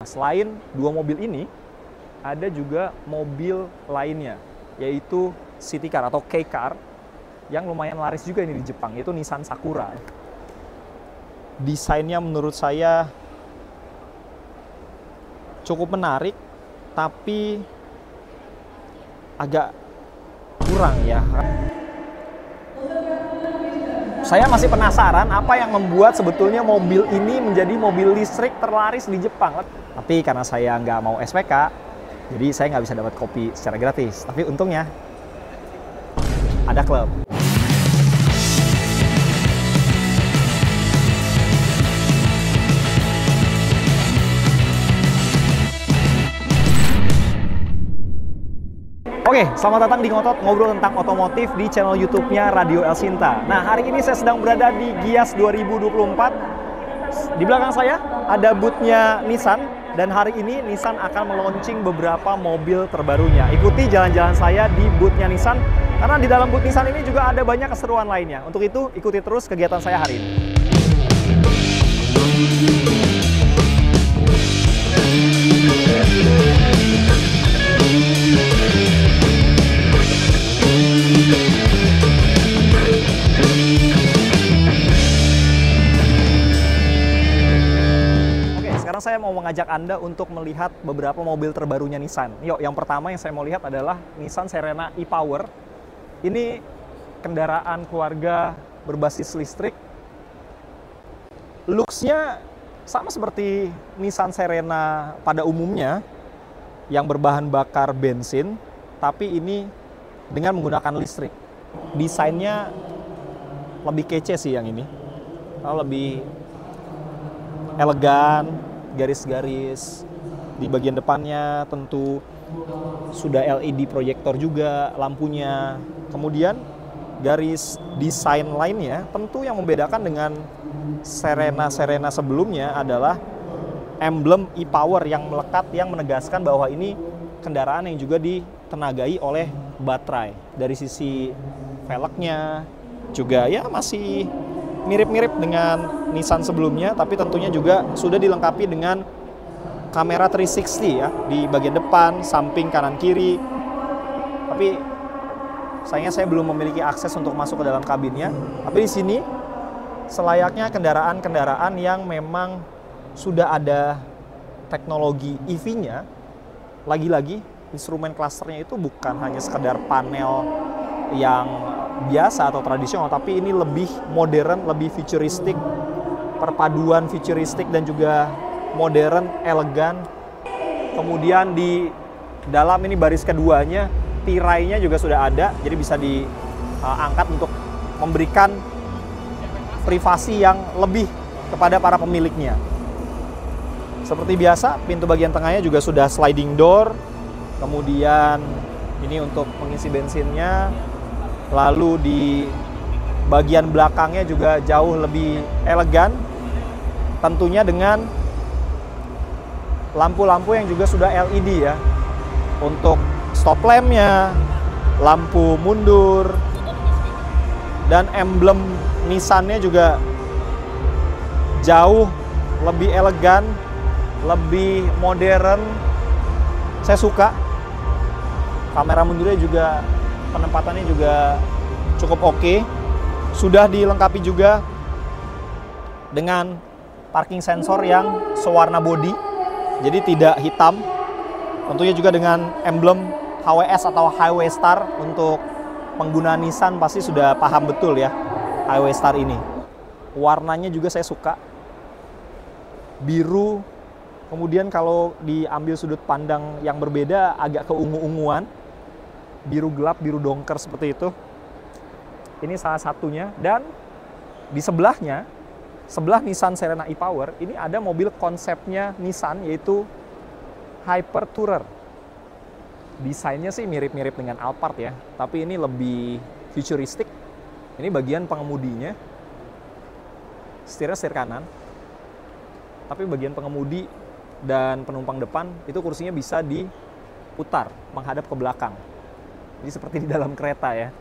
Selain dua mobil ini, ada juga mobil lainnya, yaitu city car atau K-car, yang lumayan laris juga ini di Jepang, yaitu Nissan Sakura. Desainnya menurut saya cukup menarik, tapi agak kurang ya. Saya masih penasaran apa yang membuat sebetulnya mobil ini menjadi mobil listrik terlaris di Jepang. Tapi karena saya nggak mau SPK, jadi saya nggak bisa dapat kopi secara gratis. Tapi untungnya ada klub. Oke, selamat datang di Ngotot, ngobrol tentang otomotif di channel YouTube-nya Radio Elsinta. Nah, hari ini saya sedang berada di Gias 2024. Di belakang saya ada booth-nya Nissan, dan hari ini Nissan akan meluncing beberapa mobil terbarunya. Ikuti jalan-jalan saya di booth-nya Nissan, karena di dalam booth Nissan ini juga ada banyak keseruan lainnya. Untuk itu, ikuti terus kegiatan saya hari ini. Sekarang saya mau mengajak Anda untuk melihat beberapa mobil terbarunya Nissan. Yuk, yang pertama yang saya mau lihat adalah Nissan Serena e-Power. Ini kendaraan keluarga berbasis listrik. Looks-nya sama seperti Nissan Serena pada umumnya, yang berbahan bakar bensin, tapi ini dengan menggunakan listrik. Desainnya lebih kece sih yang ini. Lebih elegan, garis-garis di bagian depannya tentu sudah LED proyektor juga lampunya. Kemudian garis desain lainnya tentu yang membedakan dengan Serena sebelumnya adalah emblem e-Power yang melekat, yang menegaskan bahwa ini kendaraan yang juga ditenagai oleh baterai. Dari sisi velgnya juga ya masih mirip-mirip dengan Nissan sebelumnya, tapi tentunya juga sudah dilengkapi dengan kamera 360 ya, di bagian depan, samping, kanan, kiri. Tapi sayangnya saya belum memiliki akses untuk masuk ke dalam kabinnya. Tapi di sini selayaknya kendaraan-kendaraan yang memang sudah ada teknologi EV-nya, lagi-lagi instrumen klasternya itu bukan hanya sekedar panel yang biasa atau tradisional, tapi ini lebih modern, lebih futuristik, perpaduan futuristik dan juga modern, elegan. Kemudian di dalam ini baris keduanya, tirainya juga sudah ada, jadi bisa diangkat untuk memberikan privasi yang lebih kepada para pemiliknya. Seperti biasa, pintu bagian tengahnya juga sudah sliding door, kemudian ini untuk mengisi bensinnya. Lalu di bagian belakangnya juga jauh lebih elegan, tentunya dengan lampu-lampu yang juga sudah LED ya. Untuk stop lamp-nya, lampu mundur, dan emblem Nissan-nya juga jauh lebih elegan, lebih modern. Saya suka. Kamera mundurnya juga, penempatannya juga cukup oke. Sudah dilengkapi juga dengan parking sensor yang sewarna body, jadi tidak hitam. Tentunya juga dengan emblem HWS atau Highway Star. Untuk pengguna Nissan pasti sudah paham betul ya Highway Star ini. Warnanya juga saya suka, biru. Kemudian kalau diambil sudut pandang yang berbeda, agak keungu-unguan, biru gelap, biru dongker seperti itu. Ini salah satunya. Dan di sebelahnya, sebelah Nissan Serena e-Power, ini ada mobil konsepnya Nissan, yaitu Hyper Tourer. Desainnya sih mirip-mirip dengan Alphard ya, tapi ini lebih futuristik. Ini bagian pengemudinya, setirnya setir kanan, tapi bagian pengemudi dan penumpang depan itu kursinya bisa diputar menghadap ke belakang. Jadi seperti di dalam kereta ya.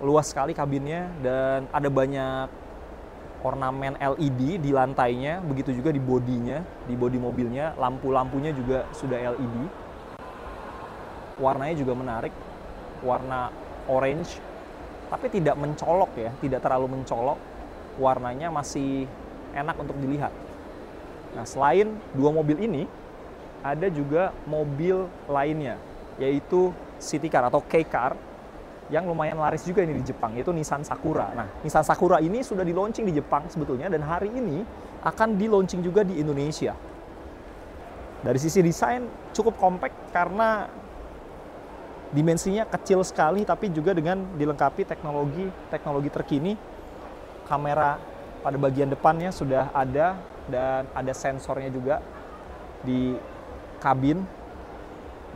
Luas sekali kabinnya dan ada banyak ornamen LED di lantainya, begitu juga di bodinya, di bodi mobilnya, lampu-lampunya juga sudah LED. Warnanya juga menarik, warna orange, tapi tidak mencolok ya, tidak terlalu mencolok. Warnanya masih enak untuk dilihat. Nah, selain dua mobil ini, ada juga mobil lainnya, yaitu city car atau K-car, yang lumayan laris juga ini di Jepang, yaitu Nissan Sakura. Nah, Nissan Sakura ini sudah di-launching di Jepang sebetulnya, dan hari ini akan di-launching juga di Indonesia. Dari sisi desain cukup compact karena dimensinya kecil sekali, tapi juga dengan dilengkapi teknologi terkini. Kamera pada bagian depannya sudah ada, dan ada sensornya juga di kabin.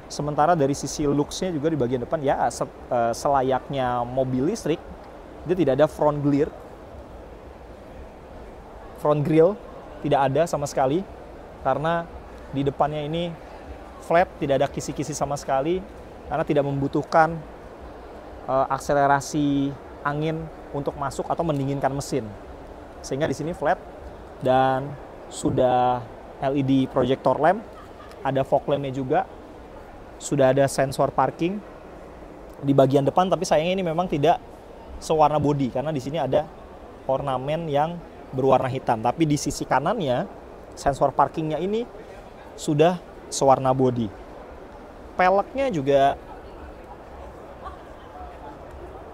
Sementara dari sisi looks-nya juga di bagian depan ya selayaknya mobil listrik, dia tidak ada front grille tidak ada sama sekali, karena di depannya ini flat, tidak ada kisi-kisi sama sekali, karena tidak membutuhkan akselerasi angin untuk masuk atau mendinginkan mesin, sehingga di sini flat. Dan sudah LED projector lamp, ada fog lamp-nya juga. Sudah ada sensor parking di bagian depan, tapi sayangnya ini memang tidak sewarna bodi karena di sini ada ornamen yang berwarna hitam. Tapi di sisi kanannya sensor parkingnya ini sudah sewarna bodi. Peleknya juga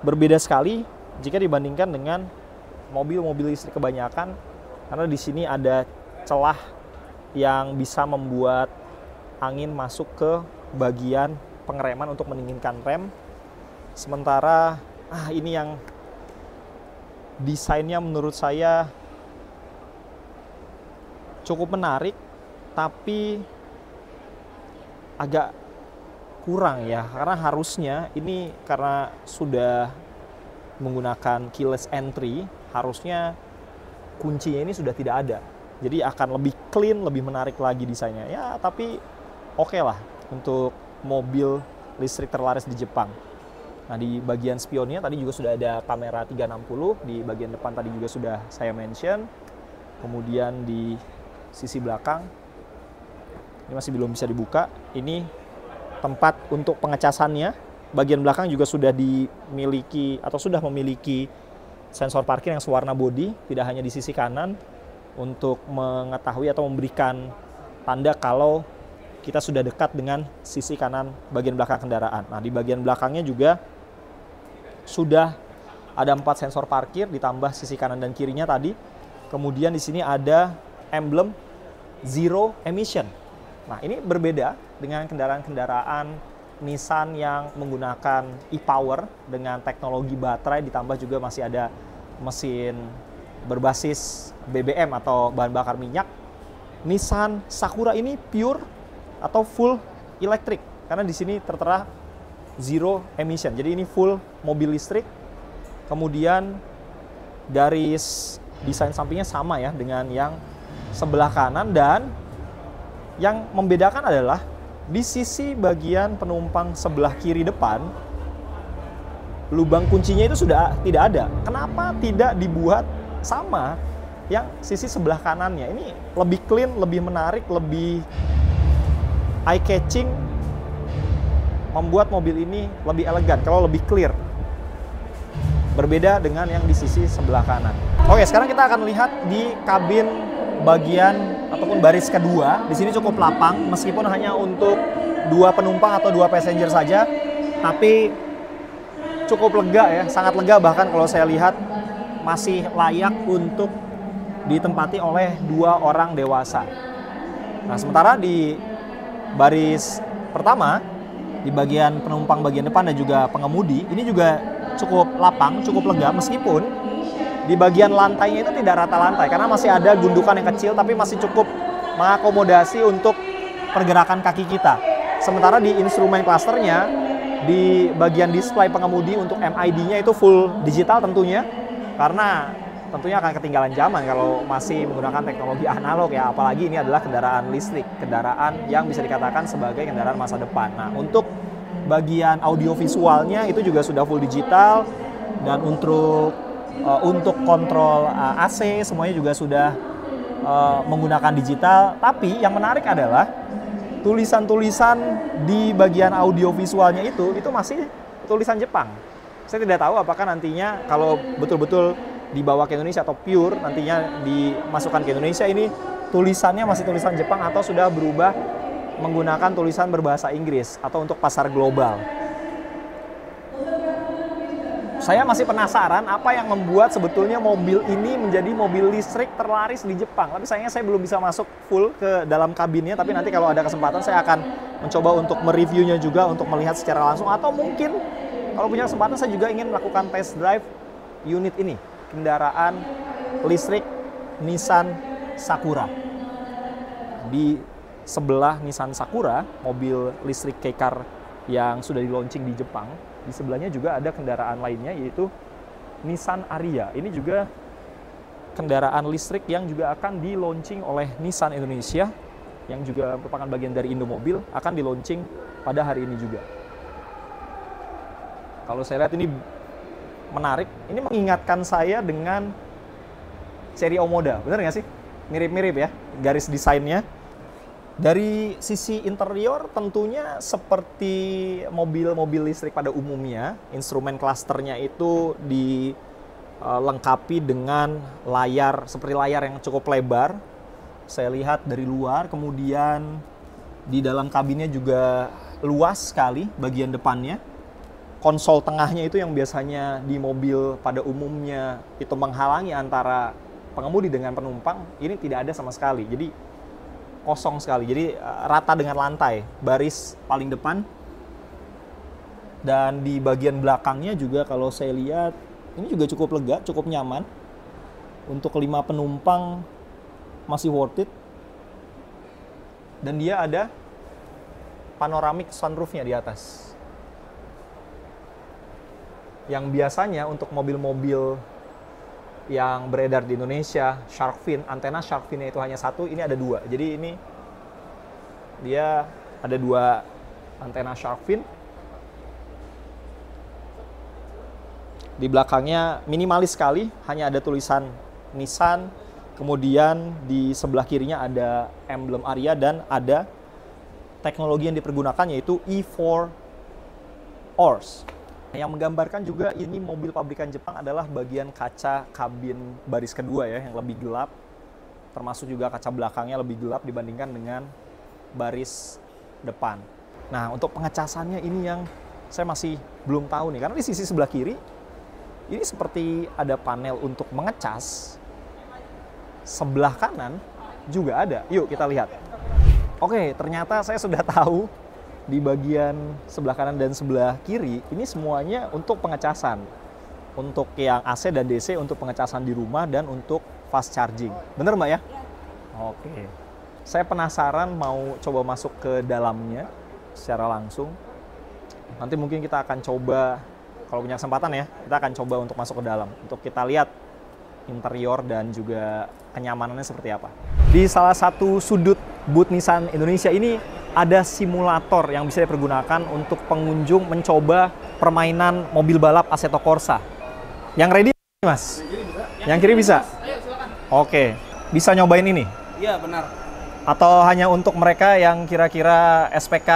berbeda sekali jika dibandingkan dengan mobil-mobil listrik kebanyakan, karena di sini ada celah yang bisa membuat angin masuk ke bagian pengereman untuk mendinginkan rem. Sementara ini yang desainnya menurut saya cukup menarik, tapi agak kurang ya, karena harusnya ini karena sudah menggunakan keyless entry, harusnya kuncinya ini sudah tidak ada. Jadi akan lebih clean, lebih menarik lagi desainnya. Ya, tapi oke lah untuk mobil listrik terlaris di Jepang. Nah, di bagian spionnya tadi juga sudah ada kamera 360, di bagian depan tadi juga sudah saya mention. Kemudian di sisi belakang, ini masih belum bisa dibuka, ini tempat untuk pengecasannya. Bagian belakang juga sudah dimiliki atau sudah memiliki sensor parkir yang sewarna bodi, tidak hanya di sisi kanan, untuk mengetahui atau memberikan tanda kalau kita sudah dekat dengan sisi kanan bagian belakang kendaraan. Nah, di bagian belakangnya juga sudah ada 4 sensor parkir ditambah sisi kanan dan kirinya tadi. Kemudian di sini ada emblem zero emission. Nah, ini berbeda dengan kendaraan-kendaraan Nissan yang menggunakan e-power dengan teknologi baterai, ditambah juga masih ada mesin berbasis BBM atau bahan bakar minyak. Nissan Sakura ini pure atau full elektrik, karena di sini tertera zero emission. Jadi ini full mobil listrik. Kemudian garis desain sampingnya sama ya dengan yang sebelah kanan, dan yang membedakan adalah di sisi bagian penumpang sebelah kiri depan, lubang kuncinya itu sudah tidak ada. Kenapa tidak dibuat sama yang sisi sebelah kanannya? Ini lebih clean, lebih menarik, lebih eye-catching, membuat mobil ini lebih elegan kalau lebih clear. Berbeda dengan yang di sisi sebelah kanan. Oke, sekarang kita akan lihat di kabin bagian ataupun baris kedua. Di sini cukup lapang, meskipun hanya untuk 2 penumpang atau 2 passenger saja, tapi cukup lega ya, sangat lega, bahkan kalau saya lihat masih layak untuk ditempati oleh 2 orang dewasa. Nah, sementara di baris pertama, di bagian penumpang bagian depan dan juga pengemudi, ini juga cukup lapang, cukup lega, meskipun di bagian lantainya itu tidak rata lantai karena masih ada gundukan yang kecil, tapi masih cukup mengakomodasi untuk pergerakan kaki kita. Sementara di instrumen clusternya, di bagian display pengemudi untuk MID-nya itu full digital tentunya, karena tentunya akan ketinggalan zaman kalau masih menggunakan teknologi analog ya, apalagi ini adalah kendaraan listrik, kendaraan yang bisa dikatakan sebagai kendaraan masa depan. Nah, untuk bagian audio visualnya itu juga sudah full digital, dan untuk untuk kontrol AC semuanya juga sudah menggunakan digital. Tapi yang menarik adalah tulisan-tulisan di bagian audiovisualnya itu masih tulisan Jepang. Saya tidak tahu apakah nantinya kalau betul-betul dibawa ke Indonesia atau pure nantinya dimasukkan ke Indonesia ini tulisannya masih tulisan Jepang atau sudah berubah menggunakan tulisan berbahasa Inggris atau untuk pasar global. Saya masih penasaran apa yang membuat sebetulnya mobil ini menjadi mobil listrik terlaris di Jepang. Tapi sayangnya saya belum bisa masuk full ke dalam kabinnya, tapi nanti kalau ada kesempatan saya akan mencoba untuk mereviewnya juga, untuk melihat secara langsung. Atau mungkin kalau punya kesempatan saya juga ingin melakukan test drive unit ini, kendaraan listrik Nissan Sakura. Di sebelah Nissan Sakura, mobil listrik kei-car yang sudah di-launching di Jepang, di sebelahnya juga ada kendaraan lainnya yaitu Nissan Ariya. Ini juga kendaraan listrik yang juga akan di-launching oleh Nissan Indonesia yang juga merupakan bagian dari Indomobil, akan di-launching pada hari ini juga. Kalau saya lihat ini menarik, ini mengingatkan saya dengan seri Omoda, bener nggak sih? Mirip-mirip ya, garis desainnya. Dari sisi interior tentunya seperti mobil-mobil listrik pada umumnya, instrumen klasternya itu dilengkapi dengan layar, seperti layar yang cukup lebar. Saya lihat dari luar, kemudian di dalam kabinnya juga luas sekali bagian depannya. Konsol tengahnya itu yang biasanya di mobil pada umumnya itu menghalangi antara pengemudi dengan penumpang, ini tidak ada sama sekali. Jadi kosong sekali, jadi rata dengan lantai, baris paling depan. Dan di bagian belakangnya juga kalau saya lihat, ini juga cukup lega, cukup nyaman. Untuk 5 penumpang masih worth it. Dan dia ada panoramic sunroofnya di atas. Yang biasanya untuk mobil-mobil yang beredar di Indonesia, shark fin, antena shark finnya itu hanya satu, ini ada 2. Jadi ini dia ada 2 antena shark fin. Di belakangnya minimalis sekali, hanya ada tulisan Nissan. Kemudian di sebelah kirinya ada emblem Ariya dan ada teknologi yang dipergunakan yaitu E4 ORS. Yang menggambarkan juga ini mobil pabrikan Jepang adalah bagian kaca kabin baris kedua ya, yang lebih gelap. Termasuk juga kaca belakangnya lebih gelap dibandingkan dengan baris depan. Nah, untuk pengecasannya ini yang saya masih belum tahu nih. Karena di sisi sebelah kiri, ini seperti ada panel untuk mengecas. Sebelah kanan juga ada. Yuk kita lihat. Oke, ternyata saya sudah tahu di bagian sebelah kanan dan sebelah kiri ini semuanya untuk pengecasan. Untuk yang AC dan DC untuk pengecasan di rumah dan untuk fast charging. Bener Mbak ya? Oke. Saya penasaran mau coba masuk ke dalamnya secara langsung. Nanti mungkin kita akan coba, kalau punya kesempatan ya, kita akan coba untuk masuk ke dalam. Untuk kita lihat interior dan juga kenyamanannya seperti apa. Di salah satu sudut booth Nissan Indonesia ini ada simulator yang bisa dipergunakan untuk pengunjung mencoba permainan mobil balap Assetto Corsa. Yang ready, Mas? Yang kiri bisa? Ayo, silakan. Oke. Bisa nyobain ini? Iya, benar. Atau hanya untuk mereka yang kira-kira SPK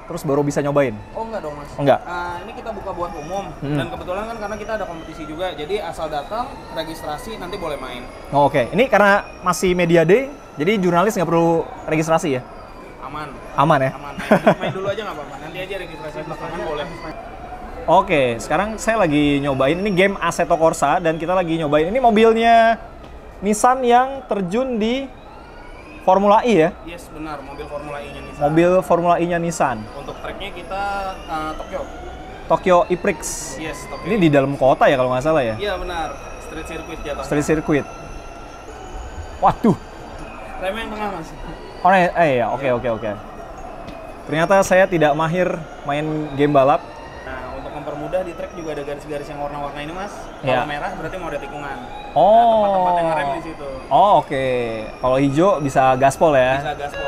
terus baru bisa nyobain? Oh, enggak dong, Mas. Enggak? Ini kita buka buat umum. Dan kebetulan kan karena kita ada kompetisi juga, jadi asal datang, registrasi, nanti boleh main. Oh, oke. Ini karena masih media day, jadi jurnalis nggak perlu registrasi ya? Aman. Aman ya? Aman. Main dulu aja nggak apa-apa. Nanti aja registrasi belakangan boleh. Oke, sekarang saya lagi nyobain ini game Assetto Corsa dan kita lagi nyobain ini mobilnya Nissan yang terjun di Formula E ya? Yes, benar. Mobil Formula E-nya Nissan. Mobil Formula E-nya Nissan. Untuk tracknya kita Tokyo. Tokyo E-Prix. Yes, Tokyo. Ini di dalam kota ya kalau nggak salah ya? Iya, benar. Street circuit jatuhnya. Street circuit. Waduh. Remnya yang tengah, Mas. Oh, ya, oke. Ternyata saya tidak mahir main game balap. Nah, untuk mempermudah di track juga ada garis-garis yang warna-warna ini, Mas. Ya. Kalau merah berarti mau ada tikungan. Oh. Nah, tempat-tempat yang ngerem di situ. Oh, oke. Kalau hijau bisa gaspol ya? Bisa gaspol.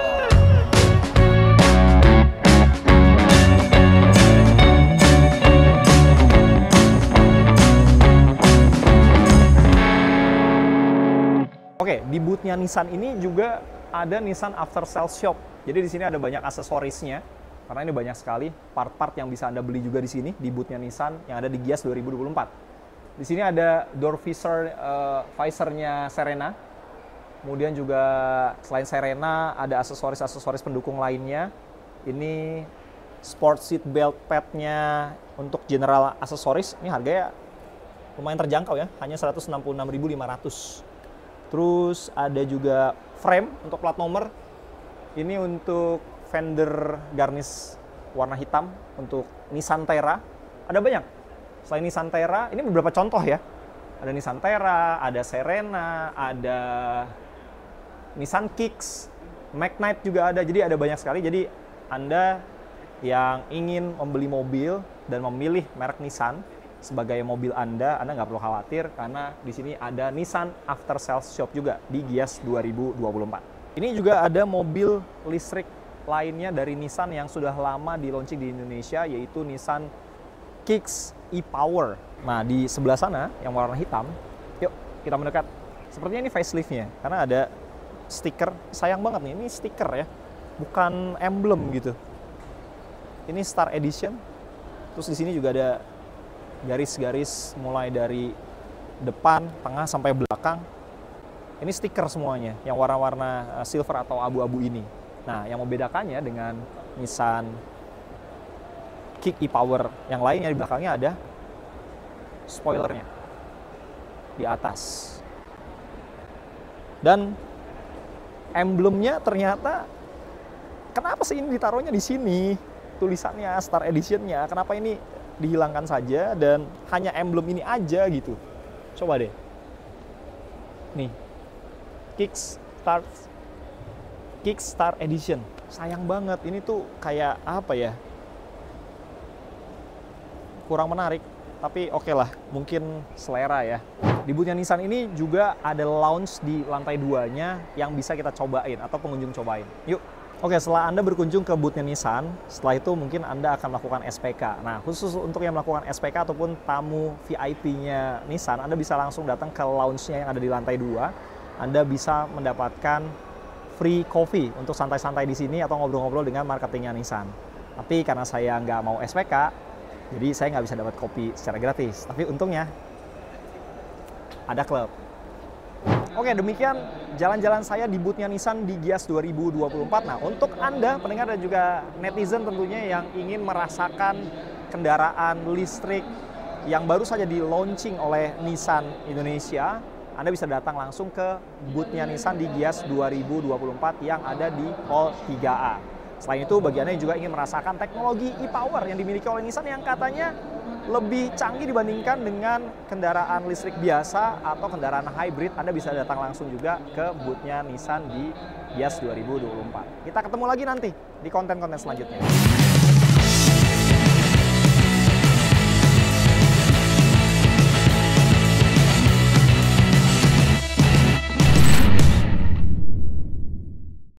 di boothnya Nissan ini juga ada Nissan After Sales Shop. Jadi di sini ada banyak aksesorisnya, karena ini banyak sekali part-part yang bisa Anda beli juga di sini di boothnya Nissan yang ada di Gias 2024. Di sini ada door visornya Serena. Kemudian juga selain Serena ada aksesoris-aksesoris pendukung lainnya. Ini sport seat belt padnya untuk general aksesoris. Ini harganya lumayan terjangkau ya, hanya 166.500. Terus ada juga frame untuk plat nomor. Ini untuk fender garnish warna hitam untuk Nissan Terra. Ada banyak. Selain Nissan Terra, ini beberapa contoh ya. Ada Nissan Terra, ada Serena, ada Nissan Kicks, Magnite juga ada. Jadi ada banyak sekali. Jadi Anda yang ingin membeli mobil dan memilih merek Nissan sebagai mobil Anda nggak perlu khawatir karena di sini ada Nissan After Sales Shop juga di Gias 2024. Ini juga ada mobil listrik lainnya dari Nissan yang sudah lama di launching di Indonesia, yaitu Nissan Kicks e-Power. Nah, di sebelah sana yang warna hitam, yuk kita mendekat. Sepertinya ini facelift-nya karena ada stiker. Sayang banget nih, ini stiker ya, bukan emblem gitu. Ini Star Edition. Terus di sini juga ada garis-garis mulai dari depan, tengah, sampai belakang. Ini stiker semuanya, yang warna-warna silver atau abu-abu ini. Nah, yang membedakannya dengan Nissan Kick e-Power yang lainnya, di belakangnya ada spoilernya di atas. Dan emblemnya ternyata, kenapa sih ini ditaruhnya di sini? Tulisannya Star Edition-nya, kenapa ini dihilangkan saja dan hanya emblem ini aja gitu? Coba deh. Nih, Kickstar Edition. Sayang banget, ini tuh kayak apa ya? Kurang menarik, tapi oke lah, mungkin selera ya. Di boothnya Nissan ini juga ada lounge di lantai 2-nya yang bisa kita cobain atau pengunjung cobain. Yuk. Oke, setelah Anda berkunjung ke boothnya Nissan, setelah itu mungkin Anda akan melakukan SPK. Nah, khusus untuk yang melakukan SPK ataupun tamu VIP-nya Nissan, Anda bisa langsung datang ke lounge-nya yang ada di lantai 2. Anda bisa mendapatkan free coffee untuk santai-santai di sini atau ngobrol-ngobrol dengan marketingnya Nissan. Tapi karena saya nggak mau SPK, jadi saya nggak bisa dapat kopi secara gratis. Tapi untungnya ada klub. Oke, demikian jalan-jalan saya di booth-nya Nissan di Gias 2024. Nah, untuk Anda, pendengar dan juga netizen tentunya yang ingin merasakan kendaraan listrik yang baru saja di launching oleh Nissan Indonesia, Anda bisa datang langsung ke booth-nya Nissan di Gias 2024 yang ada di Hall 3A. Selain itu, bagi Anda yang juga ingin merasakan teknologi e-Power yang dimiliki oleh Nissan yang katanya lebih canggih dibandingkan dengan kendaraan listrik biasa atau kendaraan hybrid, Anda bisa datang langsung juga ke booth-nya Nissan di Gias 2024. Kita ketemu lagi nanti di konten-konten selanjutnya.